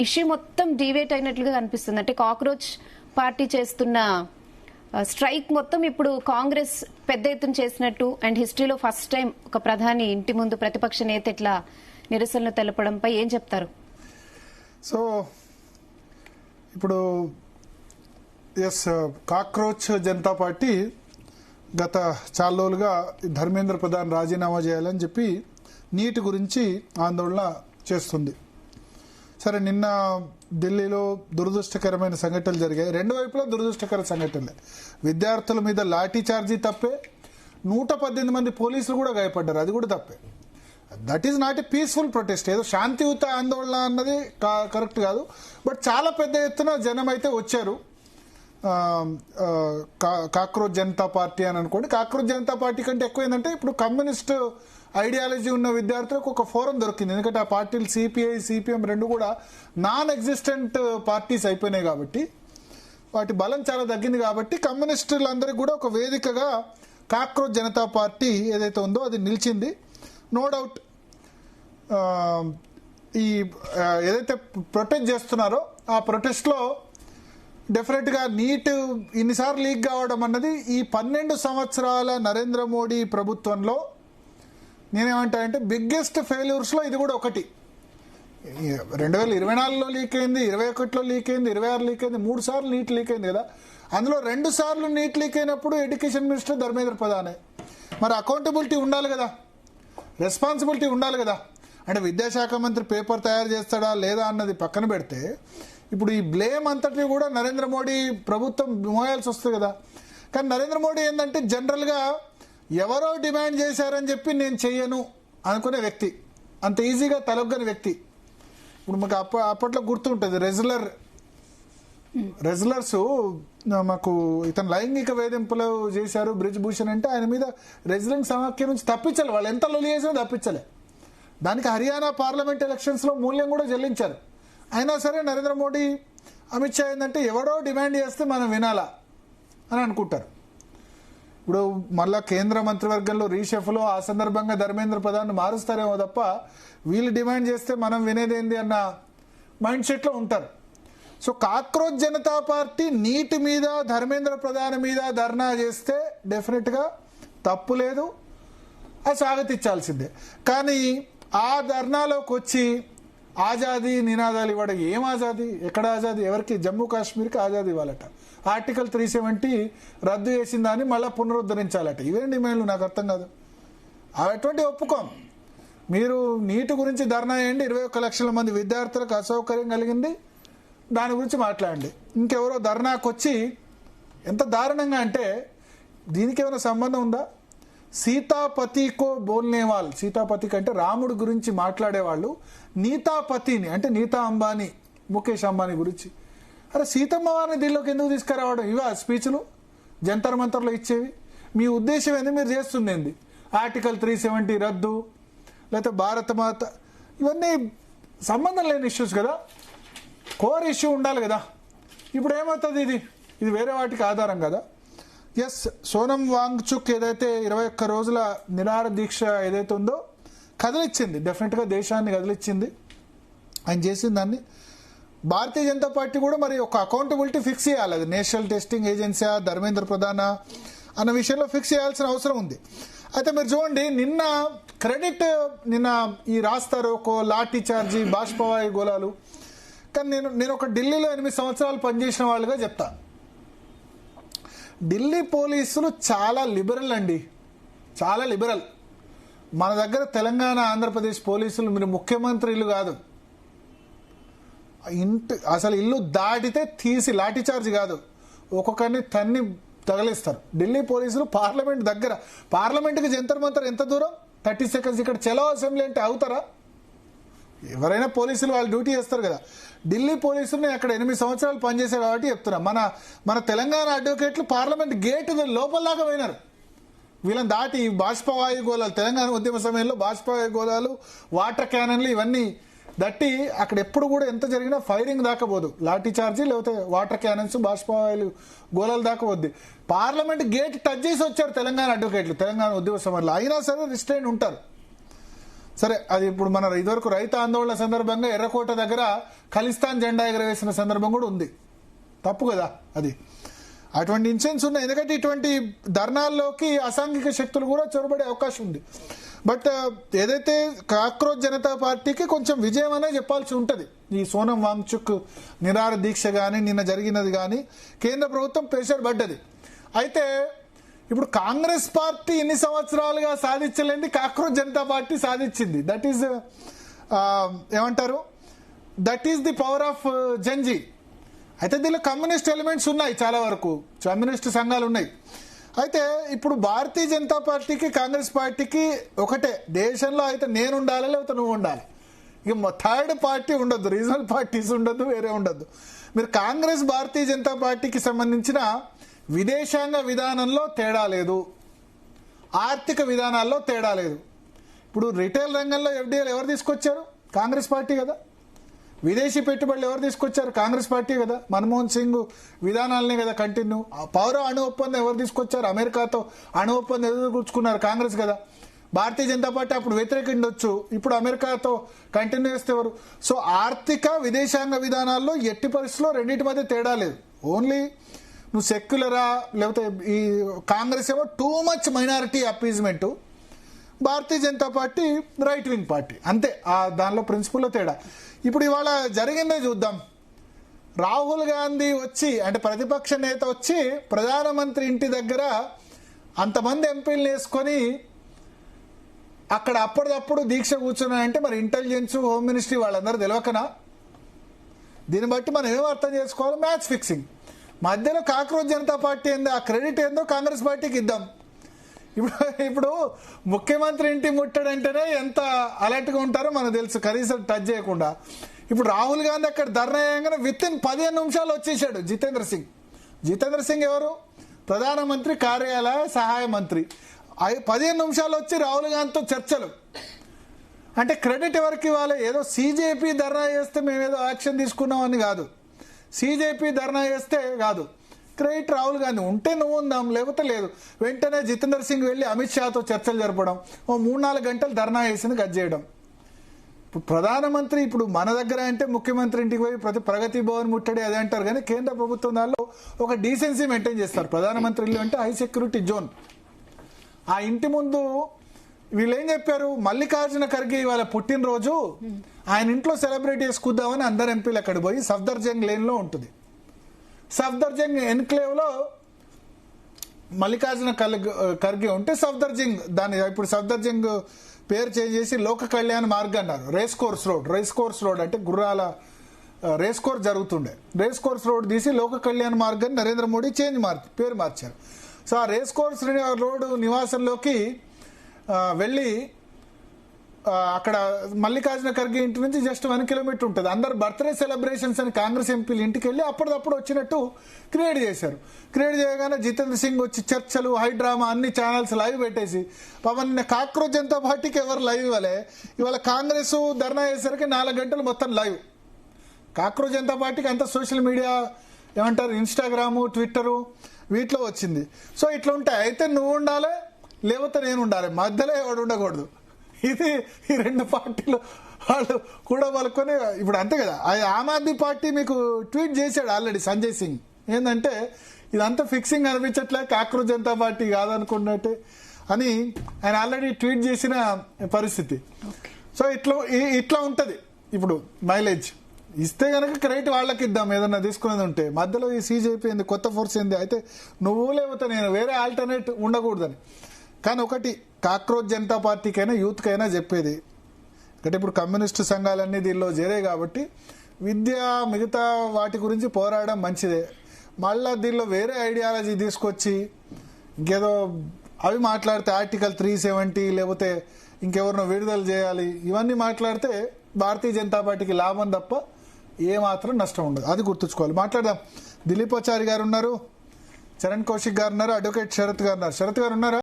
Issue మొత్తం డివేట్ అయినట్లుగా కనిపిస్తుంది. అంటే కాక్రోచ్ పార్టీ చేస్తున్న స్ట్రైక్ మొత్తం ఇప్పుడు కాంగ్రెస్ పెద్ద ఎత్తున చేసినట్టు అండ్ హిస్టరీలో ఫస్ట్ టైం ఒక ప్రధాని ఇంటి ముందు ప్రతిపక్ష నేత ఇట్లా నిరసనలు తెలపడంపై ఏం చెప్తారు? సో ఇప్పుడు కాక్రోచ్ జనతా పార్టీ గత చాలా రోజులుగా ధర్మేంద్ర ప్రధాన్ రాజీనామా చేయాలని చెప్పి నీటి గురించి ఆందోళన చేస్తుంది. సరే, నిన్న ఢిల్లీలో దురదృష్టకరమైన సంఘటనలు జరిగాయి. రెండు వైపులా దురదృష్టకర సంఘటనలే. విద్యార్థుల మీద లాఠీ చార్జీ తప్పే, 118 మంది పోలీసులు కూడా గాయపడ్డారు, అది కూడా తప్పే. That is not a peaceful protest. ఏదో శాంతియుత ఆందోళన అన్నది కరెక్ట్ కాదు. బట్ చాలా పెద్ద ఎత్తున జనం అయితే వచ్చారు. కాక్రోచ్ జనతా పార్టీ అని అనుకోండి. కాక్రోచ్ జనతా పార్టీ కంటే ఎక్కువ ఏంటంటే ఇప్పుడు కమ్యూనిస్ట్ ఐడియాలజీ ఉన్న విద్యార్థులకు ఒక ఫోరం దొరికింది. ఎందుకంటే ఆ పార్టీలు సిపిఐ, సిపిఎం రెండు కూడా నాన్ ఎగ్జిస్టెంట్ పార్టీస్ అయిపోయినాయి కాబట్టి వాటి బలం చాలా తగ్గింది. కాబట్టి కమ్యూనిస్టులందరికీ కూడా ఒక వేదికగా కాక్రోచ్ జనతా పార్టీ ఏదైతే ఉందో అది నిలిచింది. నో డౌట్ ఈ ఏదైతే ప్రొటెస్ట్ చేస్తున్నారో ఆ ప్రొటెస్ట్లో డెఫినెట్గా నీట్ ఇన్నిసార్లు లీక్ కావడం అన్నది ఈ 12 సంవత్సరాల నరేంద్ర మోడీ ప్రభుత్వంలో నేనేమంటానంటే బిగ్గెస్ట్ ఫెయిల్యూర్స్లో ఇది కూడా ఒకటి. 2024లో లీక్ అయింది, 2021లో లీక్ అయింది, 2026 లీక్ అయింది, 3 సార్లు నీట్ లీక్ అయింది కదా. అందులో 2 సార్లు నీట్ లీక్ అయినప్పుడు ఎడ్యుకేషన్ మినిస్టర్ ధర్మేంద్ర ప్రధానే. మరి అకౌంటబిలిటీ ఉండాలి కదా, రెస్పాన్సిబిలిటీ ఉండాలి కదా. అంటే విద్యాశాఖ మంత్రి పేపర్ తయారు చేస్తాడా లేదా అన్నది పక్కన పెడితే ఇప్పుడు ఈ బ్లేమ్ అంతటి కూడా నరేంద్ర మోడీ ప్రభుత్వం మోయాల్సి వస్తుంది కదా. కానీ నరేంద్ర మోడీ ఏంటంటే జనరల్గా ఎవరో డిమాండ్ చేశారని చెప్పి నేను చెయ్యను అనుకునే వ్యక్తి, అంత ఈజీగా తలొగ్గని వ్యక్తి. ఇప్పుడు మాకు అప్పట్లో గుర్తుంటుంది రెజ్లర్స్ మాకు ఇతను లైంగిక వేధింపులు చేశారు బ్రిజ్ భూషణ్ అంటే ఆయన మీద రెజ్లింగ్ సమాఖ్య నుంచి తప్పించాలి. వాళ్ళు ఎంత లొలి చేసినా తప్పించలే. దానికి హర్యానా పార్లమెంట్ ఎలక్షన్స్లో మూల్యం కూడా చెల్లించారు. అయినా సరే నరేంద్ర మోడీ, అమిత్ షా ఏంటంటే ఎవడో డిమాండ్ చేస్తే మనం వినాలా అని అనుకుంటారు. ఇప్పుడు మళ్ళా కేంద్ర మంత్రివర్గంలో రీషఫ్లో ఆ సందర్భంగా ధర్మేంద్ర ప్రధాన్ మారుస్తారేమో తప్ప వీళ్ళు డిమాండ్ చేస్తే మనం వినేదేంది అన్న మైండ్ సెట్లో ఉంటారు. సో కాక్రోచ్ జనతా పార్టీ నీటి మీద ధర్మేంద్ర ప్రధాన్ మీద ధర్నా చేస్తే డెఫినెట్గా తప్పు లేదు, అది స్వాగతించాల్సిందే. కానీ ఆ ధర్నాలోకి వచ్చి ఆజాదీ నినాదాలు ఇవ్వడం, ఏం ఆజాదీ, ఎక్కడ ఆజాదీ, ఎవరికి? జమ్మూ కాశ్మీర్కి ఆజాదీ ఇవ్వాలట, ఆర్టికల్ 370 రద్దు చేసిన దాన్ని మళ్ళీ పునరుద్ధరించాలట. ఇవేం డిమాండ్లు నాకు అర్థం కాదు. అటువంటి ఒప్పుకోం. మీరు నీటి గురించి ధర్నా చేయండి, 21 లక్షల మంది విద్యార్థులకు అసౌకర్యం కలిగింది, దాని గురించి మాట్లాడండి. ఇంకెవరో ధర్నాకు వచ్చి ఎంత దారుణంగా అంటే దీనికి ఏమైనా సంబంధం ఉందా? సీతాపతికో బోల్నేవాల్, సీతాపతి కంటే రాముడి గురించి మాట్లాడేవాళ్ళు నీతాపతిని అంటే నీతా అంబానీ, ముఖేష్ అంబానీ గురించి. అరే సీతమ్మ వారిని దీనిలోకి ఎందుకు తీసుకురావడం? ఇవా స్పీచ్లు జంతర్ మంతర్లో ఇచ్చేవి? మీ ఉద్దేశం ఏంది? మీరు చేస్తుంది ఏంది? ఆర్టికల్ 370 రద్దు, లేకపోతే భారత మాత, ఇవన్నీ సంబంధం లేని ఇష్యూస్ కదా. కోర్ ఇష్యూ ఉండాలి కదా. ఇప్పుడు ఏమవుతుంది? ఇది వేరే వాటికి ఆధారం కదా. ఎస్, సోనం వాంగ్చుక్ ఏదైతే 21 రోజుల నిరాహార దీక్ష ఏదైతే ఉందో కదిలిచ్చింది, డెఫినెట్గా దేశాన్ని కదిలిచ్చింది ఆయన చేసిన దాన్ని. భారతీయ జనతా పార్టీ కూడా మరి ఒక అకౌంటబిలిటీ ఫిక్స్ చేయాలి. అది నేషనల్ టెస్టింగ్ ఏజెన్సీ, ధర్మేంద్ర ప్రధాన అన్న విషయంలో ఫిక్స్ చేయాల్సిన అవసరం ఉంది. అయితే మీరు చూడండి, నిన్న క్రెడిట్ ఈ రాస్తారోకో, లాఠీ చార్జీ, బాష్పవాయు గోళాలు. కానీ నేను ఒక ఢిల్లీలో 8 సంవత్సరాలు పనిచేసిన వాళ్ళుగా చెప్తా, ఢిల్లీ పోలీసులు చాలా లిబరల్ అండి, చాలా లిబరల్. మన దగ్గర తెలంగాణ, ఆంధ్రప్రదేశ్ పోలీసులు మీరు ముఖ్యమంత్రి ఇల్లు కాదు, అసలు ఇల్లు దాటితే తీసి లాఠీ చార్జ్ కాదు, ఒక్కొక్కరిని తన్ని తగిలిస్తారు. ఢిల్లీ పోలీసులు పార్లమెంట్ దగ్గర, పార్లమెంట్కి జంతర్ మంతర్ ఎంత దూరం? 30 సెకండ్స్. ఇక్కడ చలో అసెంబ్లీ అంటే అవుతారా? ఎవరైనా పోలీసులు వాళ్ళు డ్యూటీ చేస్తారు కదా. ఢిల్లీ పోలీసులు నేను అక్కడ 8 సంవత్సరాలు పనిచేశారు కాబట్టి చెప్తున్నా. మన తెలంగాణ అడ్వకేట్లు పార్లమెంట్ గేట్ లోపల దాకా పోయినారు. వీళ్ళని దాటి బాష్పవాయు గోళాలు, తెలంగాణ ఉద్యమ సమయంలో బాష్పవాయు గోళాలు, వాటర్ క్యానన్లు ఇవన్నీ దట్టి అక్కడ ఎప్పుడు కూడా ఎంత జరిగినా ఫైరింగ్ దాకా పోదు, లాఠీ చార్జీ లేకపోతే వాటర్ క్యానన్స్, బాష్పవాయులు గోళాలు దాకా పోద్ది. పార్లమెంట్ గేట్ టచ్ చేసి వచ్చారు తెలంగాణ అడ్వకేట్లు తెలంగాణ ఉద్యమ సమయంలో, అయినా సరే రిస్ట్రైన్ ఉంటారు. సరే, అది ఇప్పుడు మన ఇదివరకు రైతు ఆందోళన సందర్భంగా ఎర్రకోట దగ్గర ఖలిస్తాన్ జెండా ఎగరవేసిన సందర్భం కూడా ఉంది. తప్పు కదా అది. అటువంటి ఇన్సిడెంట్స్ ఉన్నాయి. ఎందుకంటే ఇటువంటి ధర్నాల్లోకి అసాంఘిక శక్తులు కూడా చొరబడే అవకాశం ఉంది. బట్ ఏదైతే కాక్రోచ్ జనతా పార్టీకి కొంచెం విజయం అనే చెప్పాల్సి ఉంటుంది. ఈ సోనం వాంగ్చుక్ నిరాహార దీక్ష కానీ నిన్న జరిగినది కానీ కేంద్ర ప్రభుత్వం ప్రెషర్ పడ్డది. అయితే ఇప్పుడు కాంగ్రెస్ పార్టీ ఎన్ని సంవత్సరాలుగా సాధించలేంది కాక్రోచ్ జనతా పార్టీ సాధించింది. దట్ ఈస్ ఏమంటారు, that is the power of Gen Z. అయితే దీనిలో కమ్యూనిస్ట్ ఎలిమెంట్స్ ఉన్నాయి, చాలా వరకు కమ్యూనిస్ట్ సంఘాలు ఉన్నాయి. అయితే ఇప్పుడు భారతీయ జనతా పార్టీకి కాంగ్రెస్ పార్టీకి ఒకటే, దేశంలో అయితే నేను ఉండాలి లేకపోతే నువ్వు ఉండాలి. ఇక థర్డ్ పార్టీ ఉండొద్దు, రీజనల్ పార్టీస్ ఉండొద్దు, వేరే ఉండొద్దు. మీరు కాంగ్రెస్ భారతీయ జనతా పార్టీకి సంబంధించిన విదేశాంగ విధానంలో తేడా లేదు, ఆర్థిక విధానాల్లో తేడా లేదు. ఇప్పుడు రిటైల్ రంగంలో ఎఫ్డీఐలు ఎవరు తీసుకొచ్చారు? కాంగ్రెస్ పార్టీ కదా. విదేశీ పెట్టుబడులు ఎవరు తీసుకొచ్చారు? కాంగ్రెస్ పార్టీ కదా. మన్మోహన్ సింగ్ విధానాలనే కదా కంటిన్యూ. పౌర అణు ఒప్పందం ఎవరు తీసుకొచ్చారు? అమెరికాతో అణు ఒప్పందం ఎదురు కూర్చుకున్నారు? కాంగ్రెస్ కదా. భారతీయ జనతా పార్టీ అప్పుడు వ్యతిరేకించవచ్చు, ఇప్పుడు అమెరికాతో కంటిన్యూ చేస్తే ఎవరు? సో ఆర్థిక విదేశాంగ విధానాల్లో ఎట్టి పరిస్థితుల్లో రెండింటి మధ్య తేడా లేదు. ఓన్లీ నువ్వు సెక్యులరా లేకపోతే ఈ కాంగ్రెస్ ఏమో too much minority appeasement, Bharatiya Janata party right wing party, అంతే. ఆ దానిలో ప్రిన్సిపల్లో తేడా. ఇప్పుడు ఇవాళ జరిగిందే చూద్దాం. రాహుల్ గాంధీ వచ్చి, అంటే ప్రతిపక్ష నేత వచ్చి ప్రధానమంత్రి ఇంటి దగ్గర అంతమంది ఎంపీలు వేసుకొని అక్కడ అప్పటిదప్పుడు దీక్ష కూర్చున్నాయంటే మరి ఇంటెలిజెన్స్, హోమ్ మినిస్ట్రీ వాళ్ళందరూ తెలియకనా? దీన్ని బట్టి మనం ఏం అర్థం చేసుకోవాలి? Match fixing. మధ్యలో కాక్రోచ్ జనతా పార్టీ ఏందో, ఆ క్రెడిట్ ఏందో కాంగ్రెస్ పార్టీకి ఇద్దాం. ఇప్పుడు ముఖ్యమంత్రి ఇంటి ముట్టడంటేనే ఎంత అలర్ట్గా ఉంటారో మనకు తెలుసు, కనీసం టచ్ చేయకుండా. ఇప్పుడు రాహుల్ గాంధీ అక్కడ ధర్నా చేయగానే విత్ ఇన్ 15 నిమిషాలు వచ్చేసాడు జితేంద్ర సింగ్. జితేంద్ర సింగ్ ఎవరు? ప్రధానమంత్రి కార్యాలయ సహాయ మంత్రి. 15 నిమిషాలు వచ్చి రాహుల్ గాంధీతో చర్చలు. అంటే క్రెడిట్ ఎవరికి ఇవ్వాలి? ఏదో సీజేపీ ధర్నా చేస్తే మేమేదో యాక్షన్ తీసుకున్నామని కాదు, సీజేపీ ధర్నా చేస్తే కాదు. క్రెడిట్ రాహుల్ గాంధీ. ఉంటే నువ్వు ఉందాం, లేకపోతే లేదు. వెంటనే జితేంద్ర సింగ్ వెళ్ళి అమిత్ షాతో చర్చలు జరపడం, ఓ 3-4 గంటలు ధర్నా చేసింది కట్ చేయడం. ఇప్పుడు ప్రధానమంత్రి, ఇప్పుడు మన దగ్గర అంటే ముఖ్యమంత్రి ఇంటికి పోయి ప్రగతి భవన్ ముట్టడి అదే అంటారు, కానీ కేంద్ర ప్రభుత్వం దానిలో ఒక డీసెన్సీ మెయింటైన్ చేస్తారు. ప్రధానమంత్రి ఇల్లు అంటే హై సెక్యూరిటీ జోన్. ఆ ఇంటి ముందు వీళ్ళు ఏం చెప్పారు? మల్లికార్జున ఖర్గే ఇవాళ పుట్టినరోజు, ఆయన ఇంట్లో సెలబ్రేట్ చేసుకుందామని అందరు ఎంపీలు అక్కడికి పోయి సఫ్దర్జంగ్ లేన్ లో ఉంటుంది. సఫ్దర్జంగ్ ఎన్క్లేవ్ లో మల్లికార్జున ఖర్గే ఉంటే సఫ్దర్జంగ్, దాని ఇప్పుడు సఫ్దర్జంగ్ పేరు చేంజ్ చేసి లోక కళ్యాణ్ మార్గ్ అన్నారు. రేస్ కోర్స్ రోడ్ అంటే గుర్రాల రేస్ కోర్స్ జరుగుతుండే, రేస్ కోర్స్ రోడ్ తీసి లోక కళ్యాణ్ మార్గ్ అని నరేంద్ర మోడీ పేరు మార్చారు. సో ఆ రేస్ కోర్స్ రోడ్ నివాసంలోకి వెళ్ళి అక్కడ మల్లికార్జున ఖర్గే ఇంటి నుంచి జస్ట్ 1 కిలోమీటర్ ఉంటుంది. అందరు బర్త్డే సెలబ్రేషన్స్ అని కాంగ్రెస్ ఎంపీలు ఇంటికి వెళ్ళి అప్పటిదప్పుడు వచ్చినట్టు క్రియేట్ చేశారు. క్రియేట్ చేయగానే జితేంద్ర సింగ్ వచ్చి చర్చలు, హై డ్రామా, అన్ని ఛానల్స్ లైవ్ పెట్టేసి, పవన్ కాక్రోచ్ జనతా పార్టీకి ఎవరు లైవ్ ఇవ్వలే. ఇవాళ కాంగ్రెస్ ధర్నా చేసరికి 4 గంటలు మొత్తం లైవ్. కాక్రోచ్ జనతా పార్టీకి అంతా సోషల్ మీడియా ఏమంటారు, ఇన్స్టాగ్రాము, ట్విట్టరు వీటిలో వచ్చింది. సో ఇట్లా ఉంటాయి. అయితే నువ్వు ఉండాలి లేకపోతే నేను ఉండాలి, మధ్యలో ఎవడు ఉండకూడదు. ఇది ఈ రెండు పార్టీలు వాళ్ళు కూడా వాళ్ళకొని ఇప్పుడు అంతే కదా. ఆమ్ ఆద్మీ పార్టీ మీకు ట్వీట్ చేశాడు ఆల్రెడీ సంజయ్ సింగ్, ఏంటంటే ఇదంతా ఫిక్సింగ్ అనిపించట్లే, కాక్రోచ్ జనతా పార్టీ కాదనుకున్నట్టే అని ఆయన ఆల్రెడీ ట్వీట్ చేసిన పరిస్థితి. సో ఇట్లా ఉంటుంది. ఇప్పుడు మైలేజ్ ఇస్తే కనుక క్రెడిట్ వాళ్ళకి ఇద్దాం, ఏదన్నా తీసుకునేది ఉంటే. మధ్యలో ఈ సీజేపీ ఏంది, కొత్త ఫోర్స్ ఏంది, అయితే నువ్వు లేకపోతే నేను, వేరే ఆల్టర్నేట్ ఉండకూడదని. కానీ ఒకటి కాక్రోచ్ జనతా పార్టీకైనా యూత్కైనా చెప్పేది, అంటే ఇప్పుడు కమ్యూనిస్టు సంఘాలన్నీ దీనిలో చేరాయి కాబట్టి విద్య మిగతా వాటి గురించి పోరాడడం మంచిదే. మళ్ళా దీనిలో వేరే ఐడియాలజీ తీసుకొచ్చి ఇంకేదో అవి మాట్లాడితే ఆర్టికల్ 370 లేకపోతే ఇంకెవరినో విడుదల చేయాలి, ఇవన్నీ మాట్లాడితే భారతీయ జనతా పార్టీకి లాభం తప్ప ఏమాత్రం నష్టం ఉండదు. అది గుర్తుంచుకోవాలి. మాట్లాడదాం. దిలీపాచారి గారు ఉన్నారు, చరణ్ కౌశిక్ గారు ఉన్నారు, అడ్వకేట్ శరత్ గారు ఉన్నారు. శరత్ గారు ఉన్నారా?